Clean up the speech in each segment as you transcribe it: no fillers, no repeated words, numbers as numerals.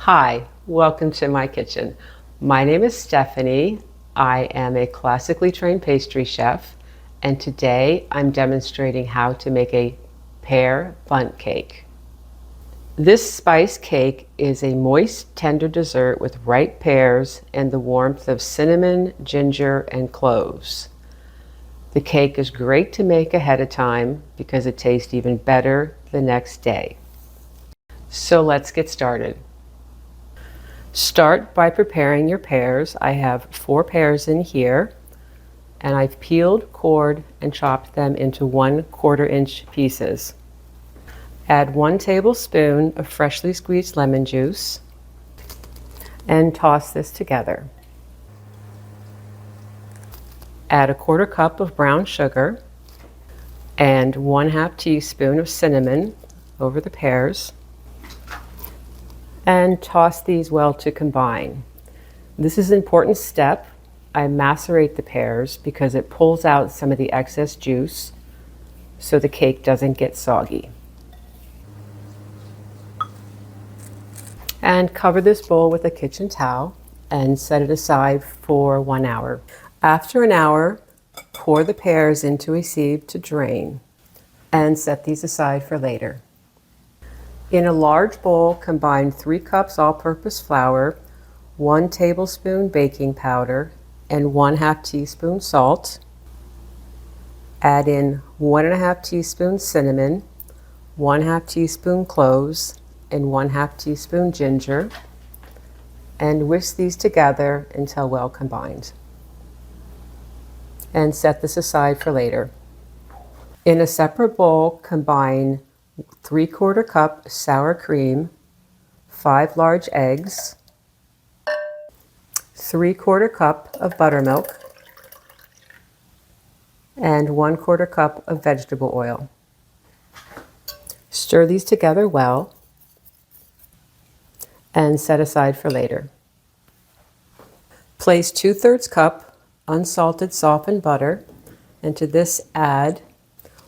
Hi, welcome to my kitchen. My name is Stephanie. I am a classically trained pastry chef, and today I'm demonstrating how to make a pear bundt cake. This spice cake is a moist, tender dessert with ripe pears and the warmth of cinnamon, ginger, and cloves. The cake is great to make ahead of time because it tastes even better the next day. So let's get started. Start by preparing your pears. I have 4 pears in here, and I've peeled, cored, and chopped them into 1/4 inch pieces. Add 1 tablespoon of freshly squeezed lemon juice and toss this together. Add 1/4 cup of brown sugar and 1/2 teaspoon of cinnamon over the pears, and toss these well to combine. This is an important step. I macerate the pears because it pulls out some of the excess juice so the cake doesn't get soggy. And cover this bowl with a kitchen towel and set it aside for 1 hour. After an hour, pour the pears into a sieve to drain and set these aside for later. In a large bowl, combine 3 cups all-purpose flour, 1 tablespoon baking powder, and 1/2 teaspoon salt. Add in 1/2 teaspoon cinnamon, 1/2 teaspoon cloves, and 1/2 teaspoon ginger, and whisk these together until well combined. And set this aside for later. In a separate bowl, combine 3/4 cup sour cream, 5 large eggs, 3/4 cup of buttermilk, and 1/4 cup of vegetable oil. Stir these together well and set aside for later. Place 2/3 cup unsalted softened butter, and to this add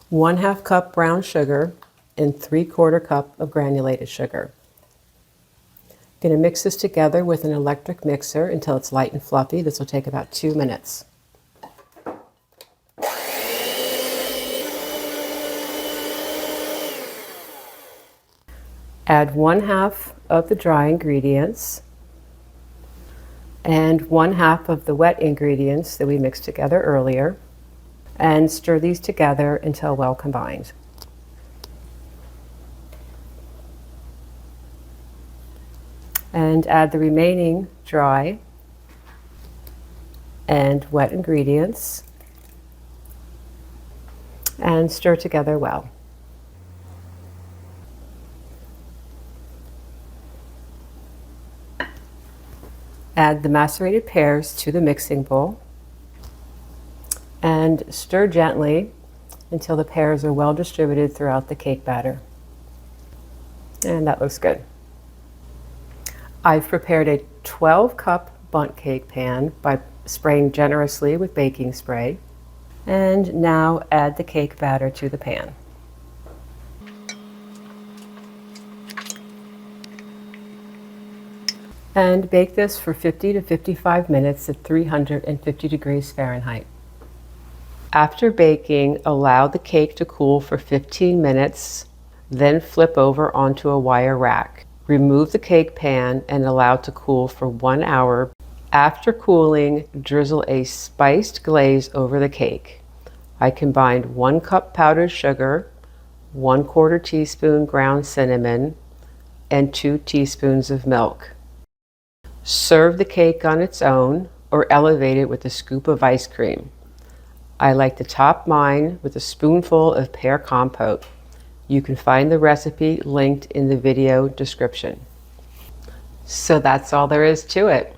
1/2 cup brown sugar and 3/4 cup of granulated sugar. I'm going to mix this together with an electric mixer until it's light and fluffy. This will take about 2 minutes. Add 1/2 of the dry ingredients and 1/2 of the wet ingredients that we mixed together earlier, and stir these together until well combined. And add the remaining dry and wet ingredients and stir together well. Add the macerated pears to the mixing bowl and stir gently until the pears are well distributed throughout the cake batter. And that looks good. I've prepared a 12-cup bundt cake pan by spraying generously with baking spray. And now add the cake batter to the pan. And bake this for 50 to 55 minutes at 350 degrees Fahrenheit. After baking, allow the cake to cool for 15 minutes, then flip over onto a wire rack. Remove the cake pan and allow to cool for 1 hour. After cooling, drizzle a spiced glaze over the cake. I combined 1 cup powdered sugar, 1/4 teaspoon ground cinnamon, and 2 teaspoons of milk. Serve the cake on its own or elevate it with a scoop of ice cream. I like to top mine with a spoonful of pear compote. You can find the recipe linked in the video description. So that's all there is to it.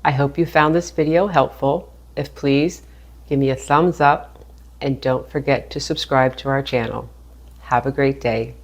I hope you found this video helpful. If please, give me a thumbs up and don't forget to subscribe to our channel. Have a great day.